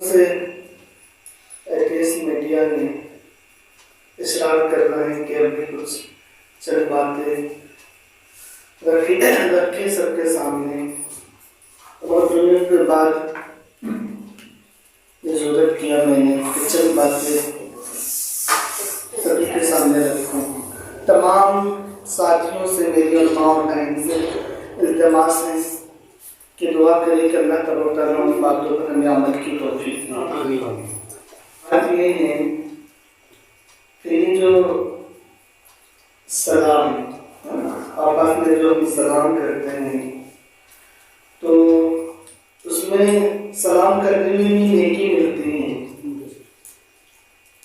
سے S media نے اصرار کرنا ہے کہ ابھی کچھ چند باتیں رکھیں سب کے سامنے، اور دنیا کے بعد یہ ضرورت کیا میں نے کہ چند باتیں سبھی کے سامنے رکھوں۔ تمام ساتھیوں سے میری اور ماں اور بہن سے التماس ہے کہ دعا کرے کہ اللہ تبارک و تعالیٰ ان باتوں پر ہمیں عمل کی توفیق دے۔ بات یہ ہے کہ یہ جو سلام آپس میں جو ہم سلام کرتے ہیں تو اس میں سلام کرنے میں بھی نیکی ملتی ہے۔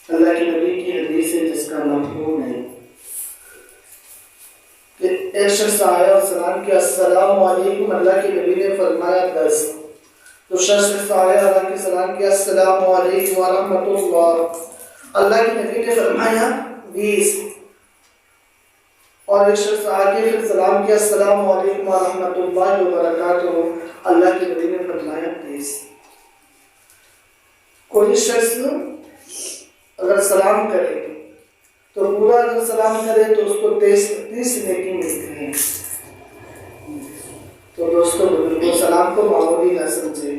اللہ کے نبی کی حدیث ہے جس کا مفہوم ہے کہ ایک شخص آیا اور سلام کیا السلام علیکم، اللہ کے نبی نے فرمایا 10۔ تو شخص آیا اللہ کے سلام کیا السلام علیکم ورحمۃ اللہ، اللہ کے نبی نے فرمایا 20۔ اور ایک شخص آگے پھر سلام کیا السلام علیکم ورحمۃ اللہ وبرکاتہ، اللہ کے نبی نے فرمایا 30۔ کوئی شخص اگر سلام کرے تو پورا اگر سلام کرے تو اس کو 30 نیکی ملتی ہے۔ تو دوستو بزرگوں، سلام کو معمولی نہ سمجھے،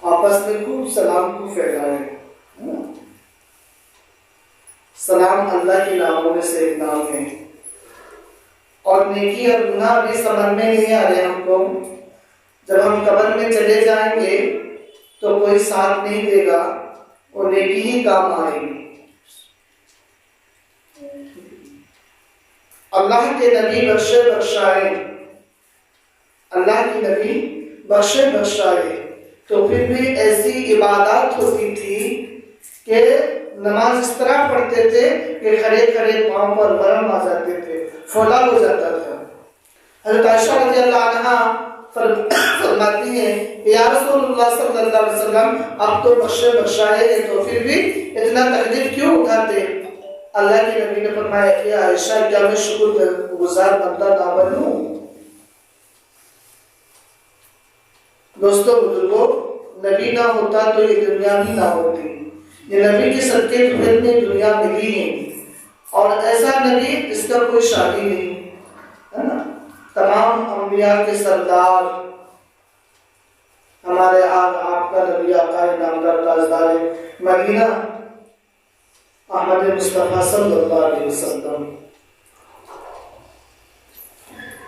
آپس میں خوب سلام کو پھیلائے۔ سلام اللہ کے ناموں میں سے ایک نام ہے، اور نیکی اور گناہ بھی سمجھ میں نہیں آ رہے ہم کو۔ جب ہم قبر میں چلے جائیں گے تو کوئی ساتھ نہیں دے گا، وہ نیکی ہی کام آئے گی۔ اللہ کے نبی بخشے بخشائے، اللہ کی نبی بخشے بخشائے، تو پھر بھی ایسی عبادات ہوتی تھی کہ نماز اس طرح پڑھتے تھے کہ کھڑے کھڑے پاؤں پر ورم آ جاتے تھے، پھولا ہو جاتا تھا۔ حضرت عائشہ رضی اللہ عنہا فرماتی ہیں کہ یا رسول اللہ صلی اللہ علیہ وسلم اب تو بخشے بخشائے ہیں تو پھر بھی اتنا تکلیف کیوں اٹھاتے؟ اللہ کے نبی نے فرمایا کہ عائشہ کیا میں شکر گزار بندہ نہ بنوں؟ دوستو بزرگوں، نبی نہ ہوتا تو یہ دنیا بھی نہ ہوتی۔ یہ نبی کے صدقے تو پھر دنیا ملی ہے، اور ایسا نبی جس کا کوئی شادی نہیں ہے نا۔ تمام انبیاء کے سردار ہمارے آپ کا نبی آقا نامدار تاجدار مدینہ احمد مصطفیٰ صلی اللہ علیہ وسلم،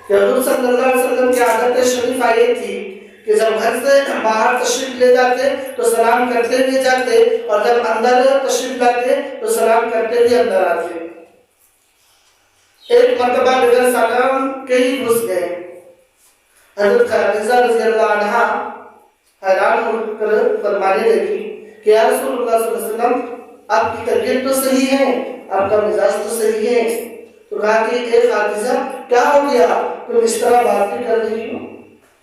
کہ حضور صلی اللہ علیہ وسلم کی عادت شریفہ یہ تھی کہ جب گھر سے باہر تشریف لے جاتے تو سلام کرتے ہوئے جاتے، اور جب اندر تشریف لاتے تو سلام کرتے ہوئے اندر آتے۔ ایک مرتبہ بغیر سلام کہیں گھس گئے۔ حضرت خدیجہ رضی اللہ عنہا حیران ہو کر فرمانے لگی کہ یا رسول اللہ صلی اللہ علیہ وسلم آپ کی طبیعت تو صحیح ہے، آپ کا مزاج تو صحیح ہے۔ تو کہا کہ اے خدیجہ کیا ہو گیا، تم اس طرح باتیں کر رہی ہو؟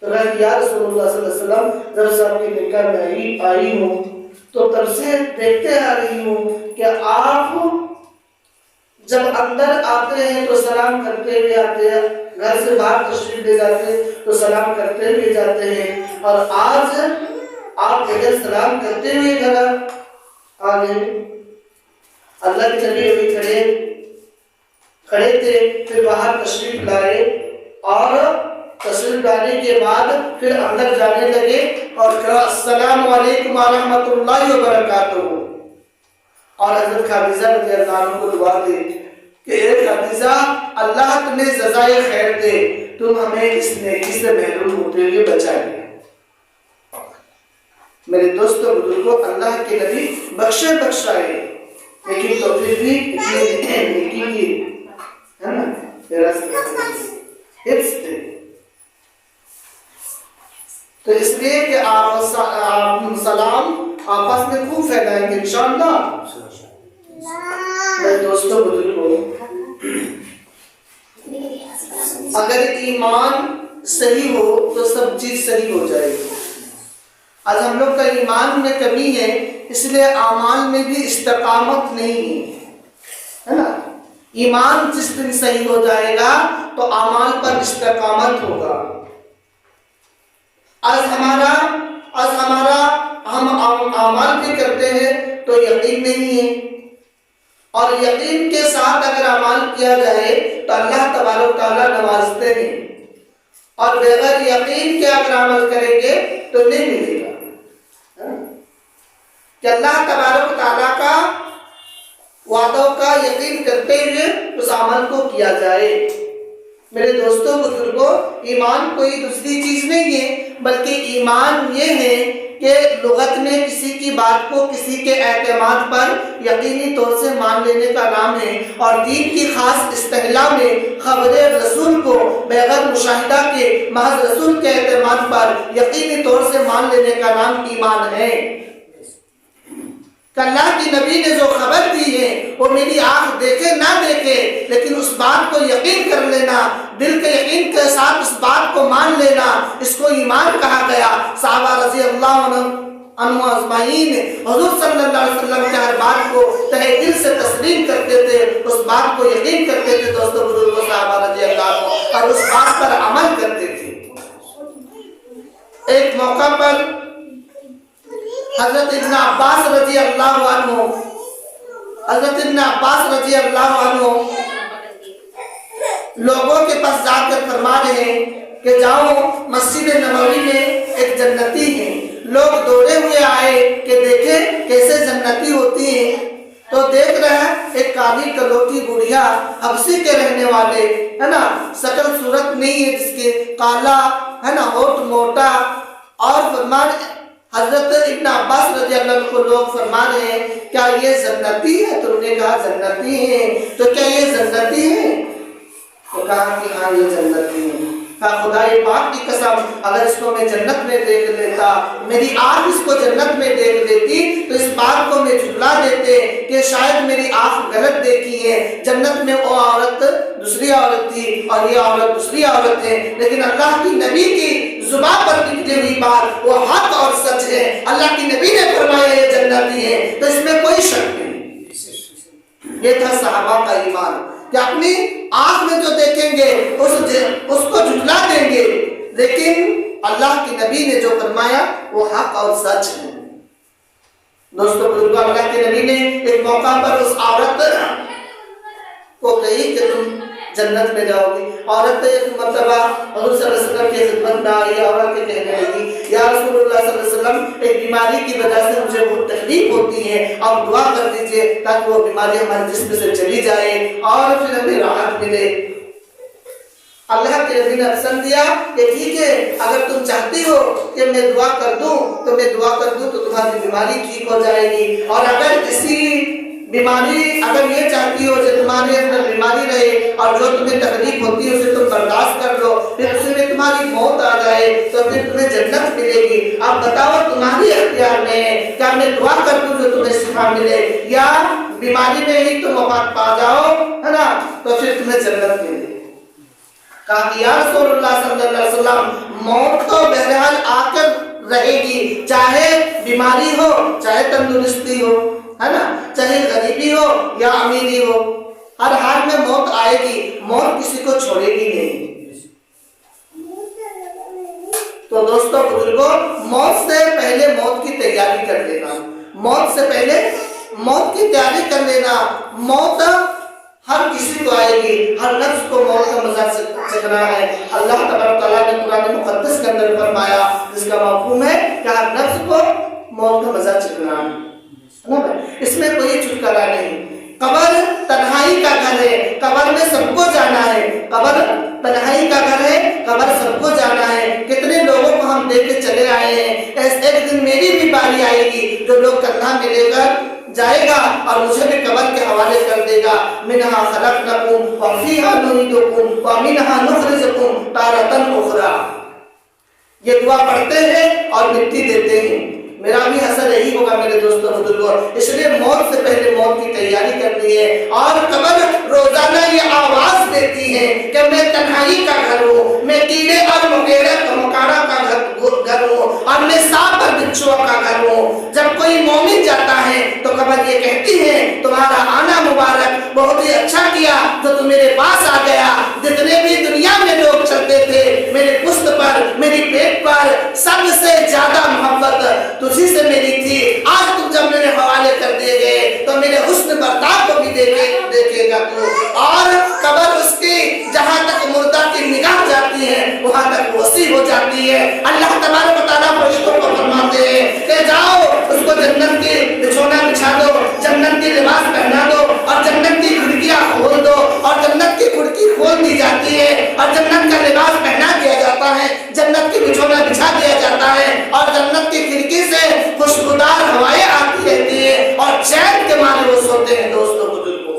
تو کہا کہ یا رسول اللہ صلی اللہ علیہ وسلم جب سے آپ کی نکاح میں آئی ہوں تو تب سے دیکھتے آ رہی ہوں کہ آپ جب اندر آتے ہیں تو سلام کرتے ہوئے آتے ہیں، گھر سے باہر تشریف لے جاتے ہیں تو سلام کرتے ہوئے جاتے ہیں، اور آج آپ بغیر سلام کرتے ہوئے گھر آ گئے۔ اللہ کے نبی ابھی کھڑے تھے، پھر باہر تشریف لائے، اور تشریف لانے کے بعد پھر اندر جانے لگے اور کہا السلام علیکم ورحمۃ اللہ وبرکاتہ، اور حضرت خدیجہ رضی اللہ عنہ کو دعا دی کہ اے خدیجہ اللہ تمہیں جزائے خیر دے، تم ہمیں اس نیکی سے محروم ہوتے ہوئے بچائیے۔ میرے دوستوں بزرگوں، اللہ کے نبی بخشے بخشائے، لیکن تو پھر بھی نیکی کی ہے نا حفظ تھے۔ تو اس لیے کہ آپ سلام آپس میں خوب پھیلائیں گے انشاءاللہ۔ میرے دوستوں بزرگوں، اگر ایمان صحیح ہو تو سب چیز صحیح ہو جائے گی۔ آج ہم لوگ کا ایمان میں کمی ہے، اس لیے اعمال میں بھی استقامت نہیں ہے نا۔ ایمان جس دن صحیح ہو جائے گا تو اعمال پر استقامت ہوگا۔ آج ہمارا اور ہم اعمال بھی کرتے ہیں تو یقین نہیں ہے، اور یقین کے ساتھ اگر اعمال کیا جائے تو اللہ تبارک و تعالیٰ نوازتے ہیں، اور بغیر یقین کے اگر عمل کریں گے تو نہیں ملے گا کہ اللہ تبارک و تعالیٰ کا وعدوں کا یقین کرتے ہوئے اس عمل کو کیا جائے۔ میرے دوستوں بزرگوں، ایمان کوئی دوسری چیز نہیں ہے، بلکہ ایمان یہ ہے کہ لغت میں کسی کی بات کو کسی کے اعتماد پر یقینی طور سے مان لینے کا نام ہے، اور دین کی خاص اصطلاح میں خبر رسول کو بغیر مشاہدہ کے محض رسول کے اعتماد پر یقینی طور سے مان لینے کا نام ایمان ہے۔ کہ اللہ کی نبی نے جو خبر دی ہے وہ میری آنکھ دیکھے نہ دیکھے، لیکن اس بات کو یقین کر لینا، دل کے یقین کے ساتھ اس بات کو مان لینا، اس کو ایمان کہا گیا۔ صحابہ رضی اللہ عنہ اجمعین حضور صلی اللہ علیہ وسلم کے ہر بات کو تہہ دل سے تسلیم کرتے تھے، اس بات کو یقین کرتے تھے دوستوں بزرگوں صحابہ رضی اللہ عنہ، اور اس بات پر عمل کرتے تھے۔ ایک موقع پر حضرت ابن عباس رضی اللہ عنہ لوگوں کے پاس جا کر فرما رہے ہیں کہ جاؤ مسجد نبوی میں ایک جنتی ہے۔ لوگ دوڑے ہوئے آئے کہ دیکھیں کیسے جنتی ہوتی ہیں، تو دیکھ رہے ہیں ایک کالی کلوٹی بڑھیا حبشی کے رہنے والے ہے نا، شکل صورت نہیں ہے جس کے، کالا ہے نا، ہونٹ موٹا، اور فرما حضرت ابن عباس رضی اللہ عنہ کو لوگ فرما رہے ہیں کیا یہ جنتی ہے؟ تو انہوں نے کہا جنتی ہے۔ تو کیا یہ جنتی ہے؟ تو کہا کہ ہاں یہ جنتی ہے۔ کہا خدا پاک کی قسم اگر اس کو میں جنت میں دیکھ لیتا، میری آنکھ اس کو جنت میں دیکھ لیتی تو اس بات کو میں جھٹلا دیتے کہ شاید میری آنکھ غلط دیکھی ہے، جنت میں وہ عورت دوسری عورت تھی اور یہ عورت دوسری عورت ہے، لیکن اللہ کی نبی کی زبان پر نکلی ہوئی بات وہ حق اور سچ ہے۔ اللہ کی نبی نے فرمایا یہ جنتی ہے، تو اس میں کوئی شک نہیں۔ یہ تھا صحابہ کا ایمان کہ اپنی آنکھ میں جو دیکھیں گے اس کو جھٹلا دیں گے، لیکن اللہ کی نبی نے جو فرمایا وہ حق اور سچ ہے۔ دوستو بزرگوں، اللہ کے نبی نے ایک موقع پر اس عورت کو کہی کہ تم جنت میں جاؤ گی۔ عورت ایک مرتبہ حضور صلی اللہ علیہ وسلم کی خدمت میں آئی، عورت کے کہنے لگی یا رسول اللہ صلی اللہ علیہ وسلم ایک بیماری کی وجہ سے مجھے بہت تکلیف ہوتی ہے، آپ دعا کر دیجئے تاکہ وہ بیماری ہمارے جسم سے چلی جائے اور پھر ہمیں راحت ملے۔ اللہ کے نبی نے پسند دیا کہ ٹھیک ہے، اگر تم چاہتی ہو کہ میں دعا کر دوں تو میں دعا کر دوں تو تمہاری بیماری ٹھیک ہو جائے گی، اور اگر کسی بیماری اگر یہ چاہتی ہو کہ تمہارے اندر بیماری رہے اور جو تمہیں تکلیف ہوتی ہے اسے تم برداشت کر لو، پھر اس میں تمہاری موت آ جائے تو پھر تمہیں جنت ملے گی۔ اب بتاؤ تمہاری اختیار میں ہے، کیا میں دعا کر دوں جو تمہیں شفا ملے، یا بیماری میں ہی تم وفات پا جاؤ ہے نا تو پھر تمہیں جنت ملے۔ کہا کہ یا رسول اللہ صلی اللہ علیہ وسلم موت تو بہرحال آ کر رہے گی، چاہے بیماری ہو چاہے تندرستی ہو ہے نا، چاہے غریبی ہو یا امیری ہو، ہر حال میں موت آئے گی، موت کسی کو چھوڑے گی نہیں۔ تو دوستو بزرگوں، موت سے پہلے موت کی تیاری کر لینا، موت سے پہلے موت کی تیاری کر لینا۔ موت ہر کسی کو آئے گی، ہر نفس کو موت کا مزہ چکھنا ہے۔ اللہ تبارک تعالیٰ نے قرآن مقدس کے اندر فرمایا جس کا مفہوم ہے کہ ہر نفس کو موت کا مزہ چکھنا ہے، اس میں کوئی چھٹکارا نہیں۔ قبر تنہائی کا گھر ہے، قبر میں سب کو جانا ہے، قبر تنہائی کا گھر ہے، قبر سب کو جانا ہے۔ کتنے لوگوں کو ہم دیکھ کے چلے آئے ہیں، ایک دن میری بھی باری آئے گی جو لوگ کندھا میں لے کر جائے گا اور مجھے بھی قبر کے حوالے کر دے گا۔ منہا خلقناکم وفیہا نعیدکم ومنہا نخرجکم تارۃ اخری۔ یہ دعا پڑھتے ہیں اور مٹی دیتے ہیں۔ میرا بھی اثر یہی ہوگا میرے دوستوں بزرگوں، اس لیے موت سے پہلے موت کی تیاری کرنی ہے۔ اور قبر روزانہ یہ آواز دیتی ہے کہ میں تنہائی کا گھر ہوں، میں کیڑے اور مکوڑا کا گھر ہوں، اور میں سانپ اور بچھو کا گھر ہوں۔ جب کوئی مومن جاتا ہے تو قبر یہ کہتی ہے تمہارا آنا مبارک، بہت ہی اچھا کیا جو تم میرے پاس آ گیا۔ جتنے بھی دنیا میں لوگ چلتے تھے میرے پشت پر پر میری پیٹ پر سب سے زیادہ محبت تجھی سے میری تھی. آج تم جب میرے حوالے کر دیے گئے تو میرے حسن برتاؤ کو بھی دیکھے گا تو. اور قبر اس کی جہاں تک مردہ کی نگاہ جاتی ہے وہاں تک وسیع ہو جاتی ہے. اللہ تبارک و تعالیٰ فرشتوں کو فرماتے ہیں کہ جاؤ اس کو جنت کی بچھونا بچھا دو, جنت کی لباس پہنا دو, اور جنت کی کھڑکیاں کھول دو. اور جنت کی کھڑکی کھول دی جاتی ہے اور جنت کا لباس پہنا دیا جاتا ہے, جنت کی بچھونا بچھا دیا جاتا ہے, اور جنت کی کھڑکی سے خوشبودار ہوائیں آتی رہتی ہے اور چین کے مارے وہ سوتے ہیں. دوستوں بزرگوں,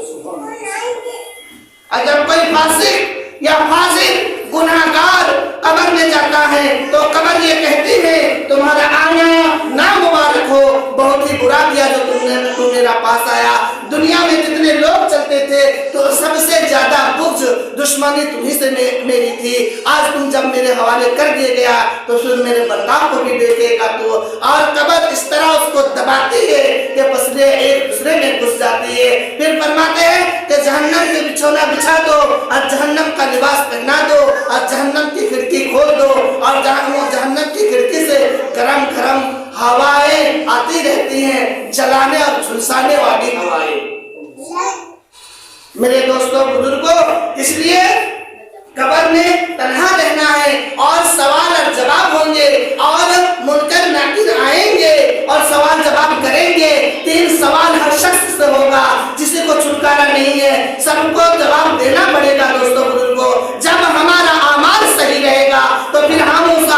اگر کوئی فاسق یا فاجر گناہگار قبر میں جاتا ہے تو قبر یہ کہتی ہے تمہارا آنا نامبارک ہو, بہت ہی برا کیا جو تم میرا پاس آیا. دنیا میں جتنے لوگ چلتے تھے تو سب سے زیادہ بغض دشمنی تمہیں سے میری تھی. آج تم جب میرے حوالے کر دیا گیا تو پھر میرے برتاؤ کو بھی دیکھے گا تو. اور قبر اس طرح اس کو دباتی ہے کہ پسلے ایک دوسرے میں گھس جاتی ہے. پھر فرماتے ہیں کہ جہنم کے بچھونا بچھا دو اور جہنم کا لباس پہنا دو اور جہنم کی کھڑکی کھول دو, اور جہنم کی کھڑکی سے گرم گرم ہوائیں آتی رہتی ہیں, جلانے اور جھلسانے والی ہوائیں. میرے دوستوں بزرگوں, اس لیے قبر میں تنہا رہنا ہے اور سوال اور جواب ہوں گے اور منکر ناکر آئیں گے اور سوال جواب کریں گے. 3 سوال ہر شخص سے ہوگا, کسی کو چھٹکارا نہیں ہے, سب کو جواب دینا پڑے گا. دوستوں بزرگوں, جب ہمارا اعمال صحیح رہے گا تو پھر ہم اس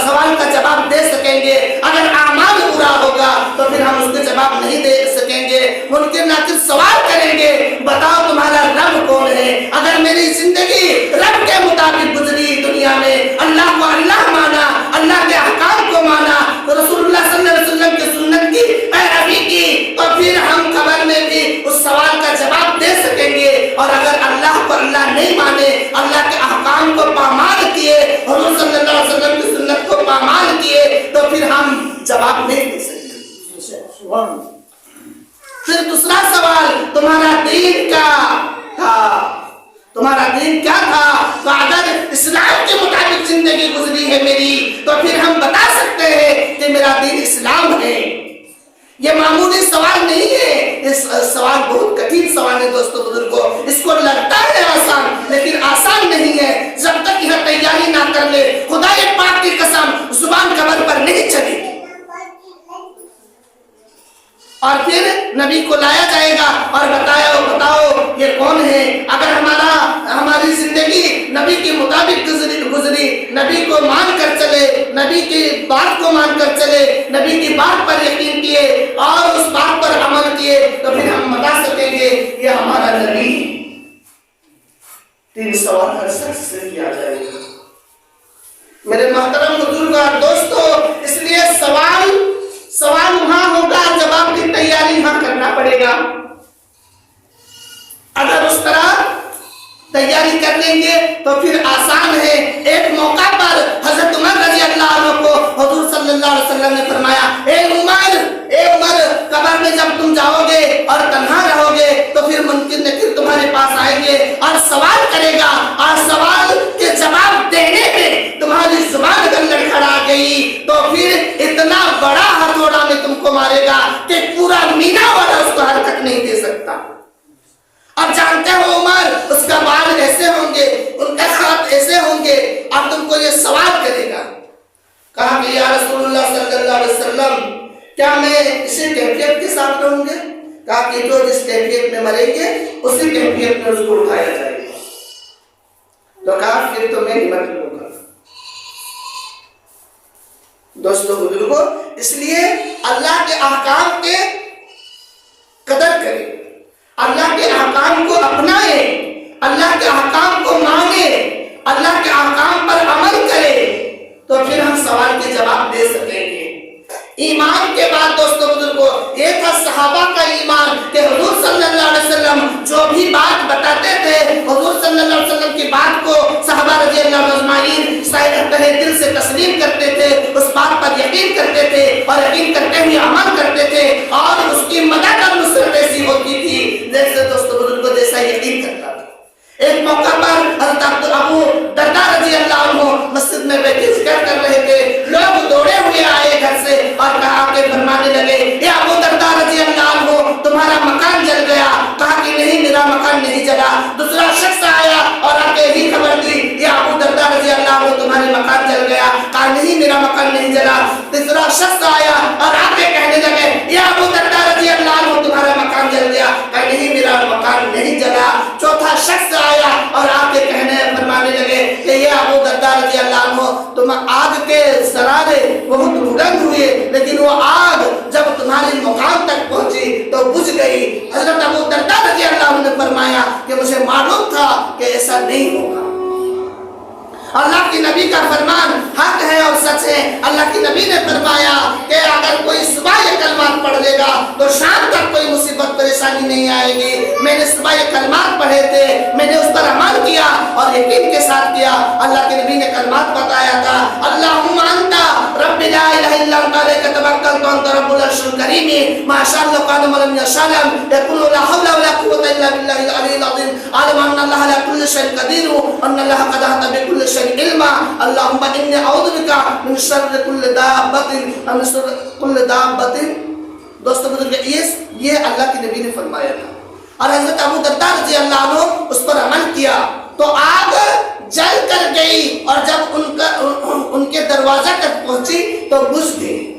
سوال کا جواب دے سکیں گے. اگر اعمال برا ہوگا تو پھر ہم اس کا جواب نہیں دے سکیں گے. منکر ناکر سوال کریں گے, بتاؤ تمہارا رب کون ہے. اگر میری زندگی رب کے مطابق گزری دنیا میں, اللہ کو اللہ مانا, اللہ کے احکام کو مانا, تو رسول اللہ صلی اللہ علیہ وسلم کی سنت کی پیروی کی, تو پھر ہم قبر میں بھی اس سوال کا جواب دے سکیں گے. اور اگر اللہ کو اللہ نہیں مانے, اللہ کے احکام کو پامال کیے, حضور صلی اللہ علیہ وسلم کی سنت کو پامال کیے, تو پھر ہم جواب نہیں دے سکتے. پھر دوسرا سوال تمہارا دین کیا تھا, تمہارا دین کیا تھا. تو اگر اسلام کے مطابق زندگی گزری ہے میری تو پھر ہم بتا سکتے ہیں کہ میرا دین اسلام ہے. یہ معمولی سوال نہیں ہے, اس سوال بہت کٹھن سوال ہے. دوستوں بزرگوں, اس کو لگتا ہے آسان لیکن آسان نہیں ہے. جب تک یہ تیاری نہ کر لے, خدا پاک کی قسم زبان قبر پر نہیں چلے گی. اور پھر نبی کو لایا جائے گا اور بتاؤ یہ کون ہے. اگر ہماری زندگی نبی کے مطابق گزری, نبی کو مان کر چلے, نبی کی بات کو مان کر چلے, نبی کی بات پر یقین کیے اور اس بات پر عمل کیے, تو پھر ہم بتا سکیں گے یہ ہمارا نبی. 3 سوال ہر شخص سے کیا جائے گا. میرے محترم بزرگ اور دوستو, اس لیے سوال وہاں ہوگا, جواب کی تیاری یہاں کرنا پڑے گا. اگر اس طرح تیاری کر لیں گے تو پھر آسان ہے. ایک موقع پر حضرت عمر رضی اللہ عنہ کو حضور صلی اللہ علیہ وسلم نے فرمایا, اے عمر, قبر میں جب تم جاؤ گے اور تنہا رہو گے تو پھر منکر نکیر تمہارے پاس آئیں گے اور سوال کرے گا, اور سوال کے جواب دینے میں تمہاری زبان اگر لڑکھڑا گئی تو پھر اتنا بڑا ہتھوڑا میں تم کو مارے گا کہ پورا مینا والا اس کو حرکت نہیں دے سکتا. اب جانتے ہو عمر, اس کا بال ایسے ہوں گے, ان کا ہاتھ ایسے ہوں گے, اب تم کو یہ سوال کرے گا. کہا کہ یا رسول اللہ صلی اللہ علیہ وسلم, کیا میں اسی کیفیت کے ساتھ رہوں گے؟ کہا کہ جو جس کیفیت میں مریں گے اسی کیفیت میں اس کو اٹھایا جائے گا. تو کہا پھر تو میں نمٹ لوں گا. دوستوں بزرگوں, اس لیے اللہ کے احکام کے قدر کریں, اللہ کے احکام کو اپنائے, اللہ کے احکام کو مانے, اللہ کے احکام پر عمل کرے, تو پھر ہم سوال کے جواب دے سکیں گے. ایمان کے بعد دوستوں بزرگوں, یہ تھا صحابہ کا ایمان کہ حضور صلی اللہ علیہ وسلم جو بھی بات بتاتے تھے, حضور صلی اللہ علیہ وسلم کی بات کو صحابہ رضی اللہ اجمعین تہہ دل سے تسلیم کرتے تھے, اس بات پر یقین کرتے تھے اور یقین کرتے ہوئے عمل کرتے تھے, اور اس کی مدد اور نصرت ایسی ہوتی تھی جیسے دوستوں بزرگوں جیسا یقین کرتا تھا. ایک موقع پر حضرت ابو درداء رضی اللہ عنہ مسجد میں نہیں جلا. تیسرا شخص آیا اور آ کے کہنے لگے یا ابو درداء رضی اللہ عنہ تمہارا مکان جل گیا. کہ نہیں میرا مکان نہیں جلا. چوتھا شخص آیا اور آ کے فرمانے لگے کہ یہ ابو درداء رضی اللہ عنہ تم آگ کے سرارے بہت بلند ہوئے لیکن وہ آگ جب تمہارے مقام تک پہنچی تو بجھ گئی. حضرت ابو درداء رضی اللہ عنہ نے فرمایا کہ مجھے معلوم تھا کہ ایسا نہیں ہوگا. اللہ کی نبی کا فرمان حق ہے اور سچ ہے. اللہ کی نبی نے فرمایا کہ اگر کوئی صبح یہ کلمات پڑھ لے گا تو شام تک کوئی مصیبت پریشانی نہیں آئے گی. میں نے صبح یہ کلمات پڑھے تھے, میں نے اس پر عمل کیا اور یقین کے ساتھ کیا. اللہ کے نبی نے کلمات بتایا تھا اللہم انت رب لا الہ الا انت علیک توکلت وانت رب العرش الکریم ما شاء اللہ کان ولم یشاء لم یکن لا حول ولا قوة الا باللہ العلی العظیم عالم ان اللہ علی کل شیء قدیر وان اللہ قد احاط بكل شیء علما. اللہم انی اعوذ بک من شر کل دابۃ من شر کل دابۃ. دوستو بزرگ یہ اللہ کے نبی نے فرمایا تھا اور حضرت ابو درداء رضی اللہ عنہ اس پر عمل کیا تو آگ جل کر گئی اور جب ان کے دروازہ تک پہنچی تو بجھ گئی.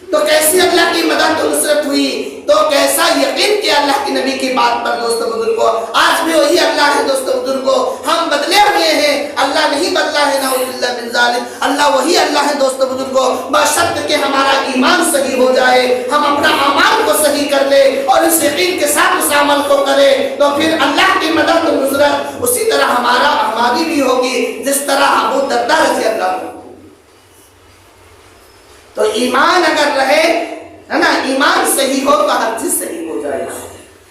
تو کیسی اللہ کی مدد و نصرت ہوئی, تو کیسا یقین کیا اللہ کی نبی کی بات پر. دوستو بزرگو آج بھی وہی اللہ ہے. دوستو بزرگو ہم بدلے ہوئے ہیں, اللہ نہیں بدلا ہے. نعوذ باللہ من ذالک, اللہ وہی اللہ ہے. دوستو بزرگو بشرط کہ ہمارا ایمان صحیح ہو جائے, ہم اپنا اعمال کو صحیح کر لے اور اس یقین کے ساتھ اس عمل کو کرے تو پھر اللہ کی مدد و نصرت اسی طرح ہماری بھی ہوگی جس طرح ابو درداء رضی اللہ عنہ. تو ایمان اگر رہے ہے نا, ایمان صحیح ہو تو ہر چیز صحیح ہو جائے.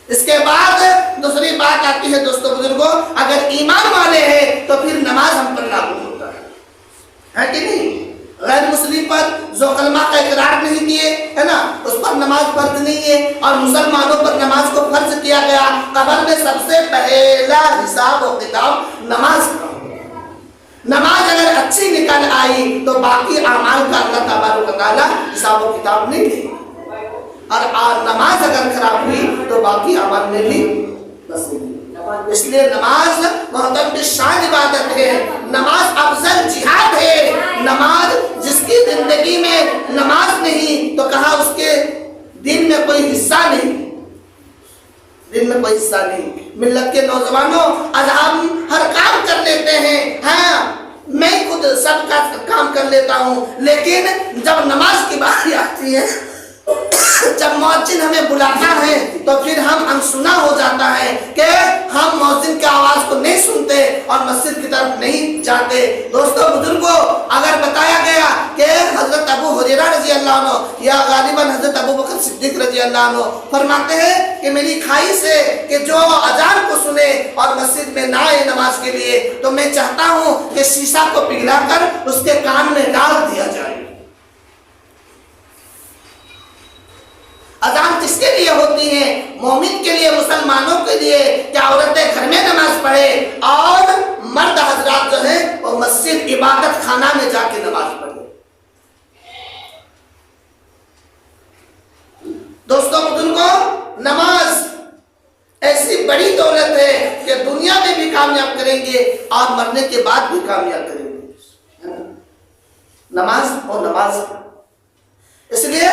اس کے بعد دوسری بات آتی ہے دوستو بزرگوں, اگر ایمان والے ہیں تو پھر نماز ہم پر لاگو ہوتا ہے کہ نہیں. غیر مسلم پر جو کلمہ کا اقرار نہیں کیے ہے نا اس پر نماز فرض نہیں ہے, اور مسلمانوں پر نماز کو فرض کیا گیا. قبر میں سب سے پہلا حساب و کتاب نماز کا. نماز اگر اچھی نکل آئی تو باقی اعمال کا اللہ تبارک و تعالی حساب و کتاب نہیں دے, اور نماز اگر خراب ہوئی تو باقی اعمال میں بھی بس نہیں. اس لیے نماز محترم شان عبادت ہے, نماز افضل جہاد ہے. نماز جس کی زندگی میں نماز نہیں تو کہا اس کے دین میں کوئی حصہ نہیں, دن میں کوئی حصہ نہیں. ملت کے نوجوانوں آج ہم ہر کام کر لیتے ہیں, ہاں میں خود سب کا کام کر لیتا ہوں, لیکن جب نماز کی باری آتی ہے, جب مؤذن ہمیں بلاتا ہے تو پھر ہم انسنا ہو جاتا ہے کہ ہم مؤذن کی آواز کو نہیں سنتے اور مسجد کی طرف نہیں جاتے. دوستو بزرگوں اگر بتایا گیا کہ حضرت ابو ہریرہ رضی اللہ عنہ یا غالباً حضرت ابو بکر صدیق رضی اللہ عنہ فرماتے ہیں کہ میری خواہش ہے کہ جو اذان کو سنے اور مسجد میں نہ آئے نماز کے لیے تو میں چاہتا ہوں کہ شیشہ کو پگھلا کر اس کے کان میں ڈال دیا جائے. اذان کس کے لیے ہوتی ہے؟ مومن کے لیے, مسلمانوں کے لیے کہ عورتیں گھر میں نماز پڑھے اور مرد حضرات جو ہیں وہ مسجد عبادت خانہ میں جا کے نماز پڑھے. دوستوں بزرگوں نماز ایسی بڑی دولت ہے کہ دنیا میں بھی کامیاب کریں گے اور مرنے کے بعد بھی کامیاب کریں گے. نماز اور نماز, اس لیے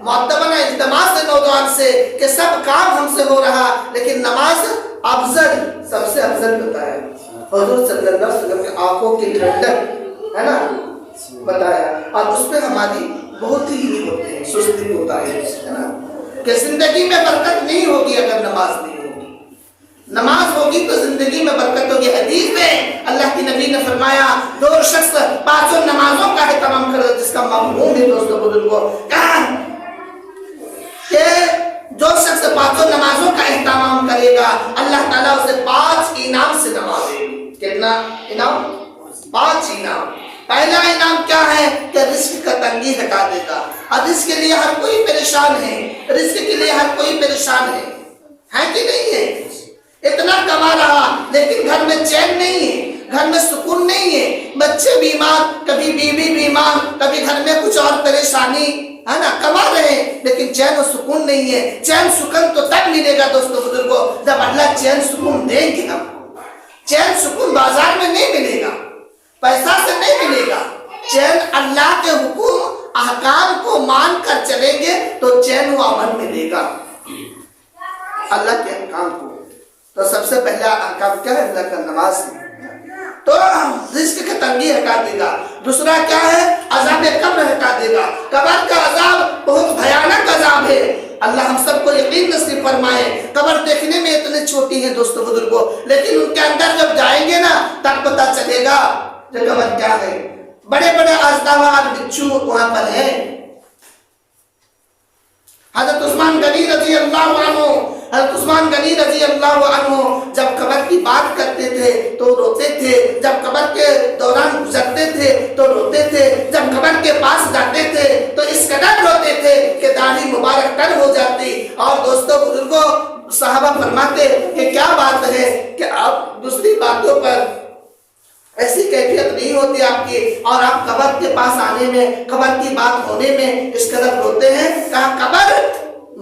معتبرہ التماس ہے نوجوان سے کہ سب کام ہم سے ہو رہا لیکن نماز افضل, سب سے افضل بتایا. حضور صلی اللہ علیہ وسلم کی آنکھوں کی ٹھنڈک ہے نا بتایا, اور اس پہ ہماری بہت ہی ہوتے ہیں سستی ہوتا ہے نا کہ زندگی میں برکت نہیں ہوگی اگر نماز نہیں ہوگی. نماز ہوگی تو زندگی میں برکت ہوگی. حدیث میں اللہ کی نبی نے فرمایا جو شخص 5 نمازوں کا اہتمام کرے جس کا مفہوم ہے دوستوں بزرگوں کہا کہ جو شخص 5 نمازوں کا اہتمام کرے گا اللہ تعالیٰ اسے 5 انعام سے نوازے گا. کتنا انعام؟ 5 انعام. پہلا انعام کیا ہے کہ رزق کا تنگی ہٹا دے گا. اور رزق کے لیے ہر کوئی پریشان ہے, رزق کے لیے ہر کوئی پریشان ہے کہ نہیں ہے؟ اتنا کما رہا لیکن گھر میں چین نہیں ہے, گھر میں سکون نہیں ہے, بچے بیمار, کبھی بیوی بیمار, کبھی گھر میں کچھ اور پریشانی ہے نا, کما رہے ہیں لیکن چین و سکون نہیں ہے. چین سکون تو تب ملے گا دوستو بزرگوں جب اللہ چین سکون دیں گے. ہم چین سکون بازار میں نہیں ملے گا, پیسہ سے نہیں ملے گا, چین اللہ کے حکم احکام کو مان کر چلیں گے تو چین و امن ملے گا اللہ کے احکام کو. تو سب سے پہلا احکام کیا ہے؟ اللہ کا نماز ہے. تو رزق کی تنگی ہٹا دے گا. دوسرا کیا ہے؟ عذاب قبر ہٹا دے گا. قبر کا عذاب بہت بھیانک عذاب ہے. اللہ ہم سب کو یقین نصیب فرمائے. قبر دیکھنے میں اتنی چھوٹی ہے دوستو بزرگوں، لیکن ان کے اندر جب جائیں گے نا تب پتہ چلے گا کہ قبر کیا ہے. بڑے بڑے آزداوار بچھو وہاں پر ہیں. حضرت عثمان غنی رضی اللہ عنہ، حضرت عثمان غنی رضی اللہ عنہ جب قبر کی بات کرتے تھے تو روتے تھے، جب قبر کے دوران گزرتے تھے تو روتے تھے، جب قبر کے پاس جاتے تھے تو اس قدر روتے تھے کہ داڑھی مبارک تر ہو جاتی. اور دوستوں بزرگوں صحابہ فرماتے کہ کیا بات ہے کہ آپ دوسری باتوں پر ایسی کیفیت نہیں ہوتی آپ کی، اور آپ قبر کے پاس آنے میں، قبر کی بات ہونے میں اس قدر روتے ہیں. کہا قبر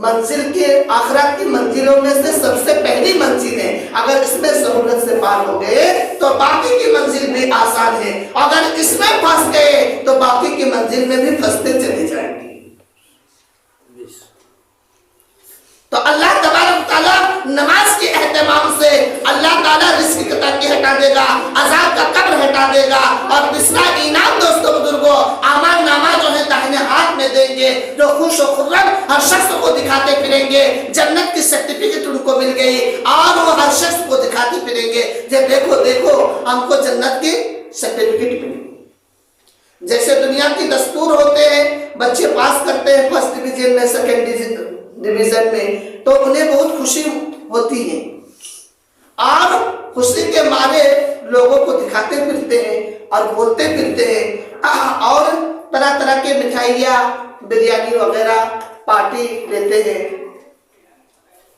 منزل کے آخرت کی منزلوں میں سے سب سے پہلی منزل ہے. اگر اس میں سہولت سے پار ہو گئے تو باقی کی منزل بھی آسان ہے، اگر اس میں پھنس گئے تو باقی کی منزل میں بھی پھنستے چلے جائیں گے. تو اللہ تبارک تعالیٰ نماز کے اہتمام سے اللہ تعالیٰ رزق کی تنگی ہٹا دے گا، عذاب کا قبر ہٹا دے گا. اور تیسرا انعام دوستوں بزرگوں، اعمال نامہ جو ہے داہنے ہاتھ میں دیں گے، جو خوش و خرم ہر شخص کو دکھاتے پھریں گے. جنت کی سرٹیفکیٹ ان کو مل گئی اور وہ ہر شخص کو دکھاتے پھریں گے کہ دیکھو دیکھو ہم کو جنت کی سرٹیفکیٹ ملی. جیسے دنیا کی دستور ہوتے ہیں، بچے پاس کرتے ہیں فرسٹ ڈویژن میں، سیکنڈ ڈویژن میں، تو انہیں بہت خوشی ہوتی ہے اور خوشی کے مارے لوگوں کو دکھاتے پھرتے ہیں اور بولتے پھرتے ہیں اور طرح طرح کے مٹھائیاں، بریانی وغیرہ پارٹی لیتے ہیں.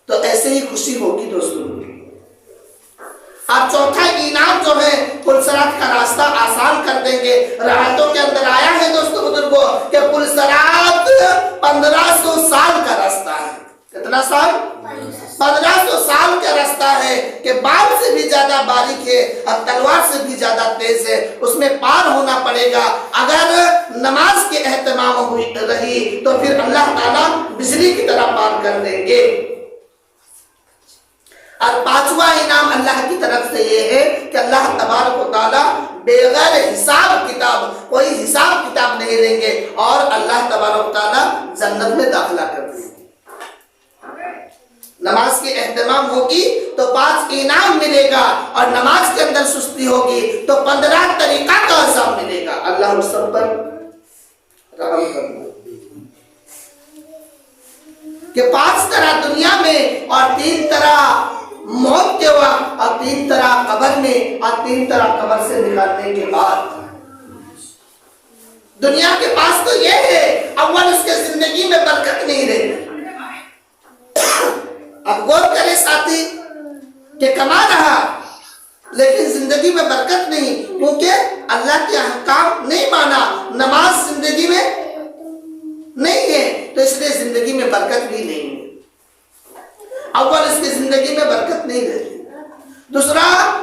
تو ایسے ہی خوشی ہوگی دوستوں. اور چوتھا انعام جو ہے پلسرات کا راستہ آسان کر دیں گے. روایتوں کے اندر آیا ہے دوستوں بزرگوں کہ پلسرات 1500 سال کا راستہ ہے. کتنا سال؟ 1500 سال کا راستہ ہے کہ بال سے بھی زیادہ باریک ہے اور تلوار سے بھی زیادہ تیز ہے. اس میں پار ہونا پڑے گا. اگر نماز کے اہتمام ہوئی رہی تو پھر اللہ تعالیٰ بجلی کی طرح پار کر دیں گے. اور پانچواں انعام اللہ کی طرف سے یہ ہے کہ اللہ تبارک و تعالیٰ بغیر حساب کتاب، کوئی حساب کتاب نہیں لیں گے اور اللہ تبارک و تعالیٰ جنت میں داخلہ کر دیں گے. نماز کے اہتمام ہوگی تو 5 انعام ملے گا، اور نماز کے اندر سستی ہوگی تو 15 طریقہ کا عذاب ملے گا. اللہ ہم سب پر رحم کرنا کہ 5 طرح دنیا میں اور 3 طرح موت کے وقت اور 3 طرح قبر میں اور 3 طرح قبر سے نکالنے کے بعد. دنیا کے پاس تو یہ ہے، اول اس کے زندگی میں برکت نہیں رہی. اب غور کرے ساتھی کہ کما رہا لیکن زندگی میں برکت نہیں، کیونکہ اللہ کے احکام نہیں مانا، نماز زندگی میں نہیں ہے تو اس لیے زندگی میں برکت بھی نہیں ہے. اول اس کی زندگی میں برکت نہیں رہتی. دوسرا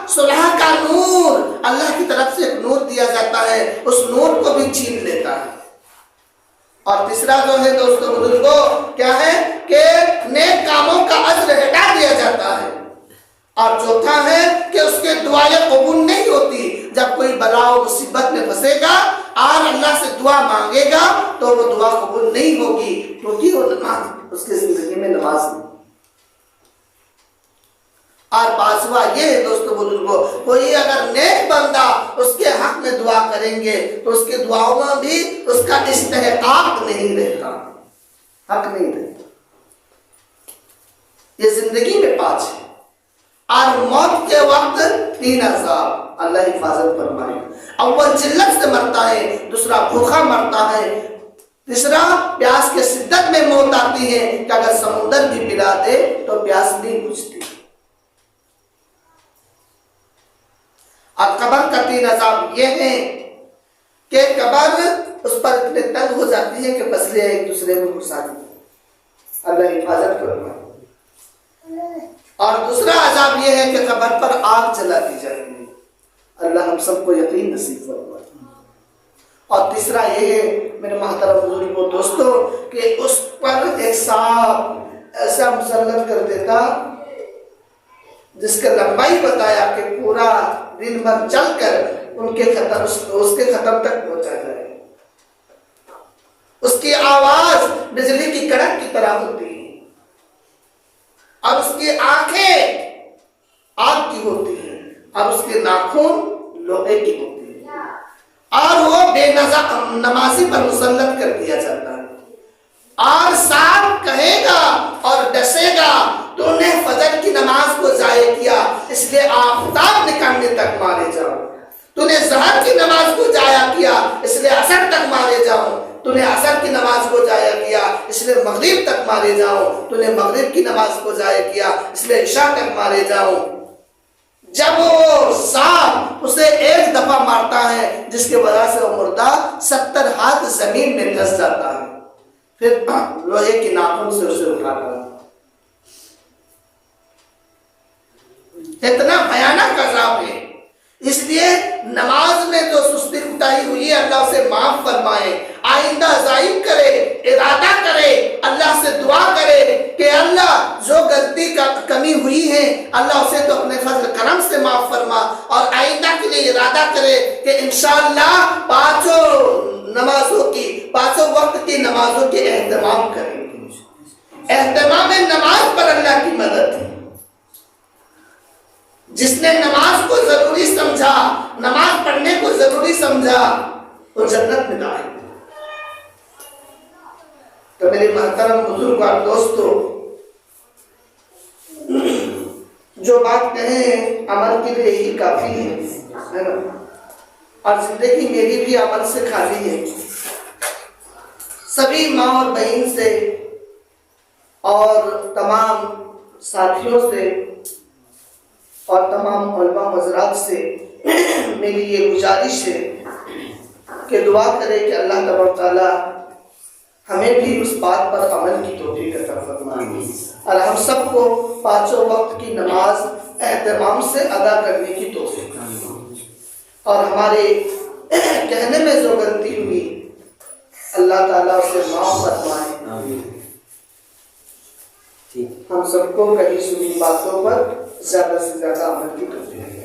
صلح کا نور، اللہ کی طرف سے ایک نور دیا جاتا ہے، اس نور کو بھی چھین لیتا ہے. اور تیسرا جو ہے دوستوں بزرگوں کیا ہے کہ نیک کاموں کا اجر ہٹا دیا جاتا ہے. اور چوتھا ہے کہ اس کے دعائیں قبول نہیں ہوتی. جب کوئی بلا و مصیبت میں پھنسے گا اور اللہ سے دعا مانگے گا تو وہ دعا قبول نہیں ہوگی، کیونکہ وہ نماز اس کی زندگی میں نماز نہیں. اور پانچواں یہ ہے دوستو بزرگوں، کوئی اگر نیک بندہ اس کے حق میں دعا کریں گے تو اس کے دعاؤں میں بھی اس کا استحقاق نہیں رہتا، حق نہیں رہتا. یہ زندگی میں 5 ہے. اور موت کے وقت 3 عذاب، اللہ حفاظت فرمائے. اول جلت سے مرتا ہے، دوسرا بھوکا مرتا ہے، تیسرا پیاس کے شدت میں موت آتی ہے کہ اگر سمندر بھی پلا دے تو پیاس نہیں بجھتی. اور قبر کا 3 عذاب یہ ہے کہ قبر اس پر اتنے تنگ ہو جاتی ہے کہ پسلیاں ایک دوسرے میں گھسا دی. اللہ حفاظت فرمائے. اور دوسرا عذاب یہ ہے کہ قبر پر آگ جلا دی جائے گی. اللہ ہم سب کو یقین نصیب فرمائے. اور تیسرا یہ ہے میرے محترم بزرگوں دوستوں کہ اس پر ایک سانپ ایسا مسلط کر دیتا جس کا لمبائی بتایا کہ پورا دن بھر چل کر ان کے خطر اس کے خطر تک پہنچا جائے. اس کی آواز بجلی کی کڑک کی طرح ہوتی ہے اور اس کی آنکھیں آگ کی ہوتی ہیں اور اس کے ناخن لوہے کی ہوتی ہیں اور وہ بے نمازی پر مسلط کر دیا جاتا ہے. اور سانپ کہے گا اور ڈسے گا تو نے فجر کی نماز کو ضائع کیا اس لیے آفتاب نکلنے تک مارے جاؤ. تو نے ظہر کی نماز کو ضائع کیا اس لیے عصر تک مارے جاؤ. تو نے عصر کی نماز کو ضائع کیا اس لیے مغرب تک مارے جاؤ. تو نے مغرب کی نماز کو ضائع کیا اس لیے عشاء تک مارے جاؤ. جب وہ سانپ اسے ایک دفعہ مارتا ہے جس کی وجہ سے وہ مردہ 70 ہاتھ زمین میں دھس جاتا ہے پھر لوہے کی ناخن سے اسے اٹھاتا ہے. اتنا بھیانک عذاب ہے. اس لیے نماز میں جو سستی کوتاہی ہوئی ہے اللہ اسے معاف فرمائے. آئندہ ضائع کرے ارادہ کرے اللہ سے دعا کرے کہ اللہ جو غلطی کا کمی ہوئی ہے اللہ اسے تو اپنے فضل کرم سے معاف فرما اور آئندہ کے لیے ارادہ کرے کہ انشاءاللہ پانچوں وقت کی نمازوں کے اہتمام کریں گے. اہتمام نماز پر اللہ کی مدد ہے. جس نے نماز کو ضروری سمجھا نماز پڑھنے کو ضروری سمجھا وہ جنت میں داخل. تو میرے محترم بزرگ اور دوستو جو بات کہیں عمل کے لیے ہی کافی ہے نا اور زندگی میری بھی عمل سے خالی ہے. سبھی ماں اور بہن سے اور تمام ساتھیوں سے اور تمام علماء حضرات سے میری یہ گزارش ہے کہ دعا کرے کہ اللہ تبارک تعالیٰ ہمیں بھی اس بات پر عمل کی توفیق عطا فرمائے اور ہم سب کو پانچوں وقت کی نماز اہتمام سے ادا کرنے کی توفیق اور ہمارے کہنے میں جو غلطی ہوئی اللہ تعالیٰ اسے معاف فرمائے. ہم سب کو کہیں سنی باتوں پر زیادہ سے زیادہ عمل کی توفیق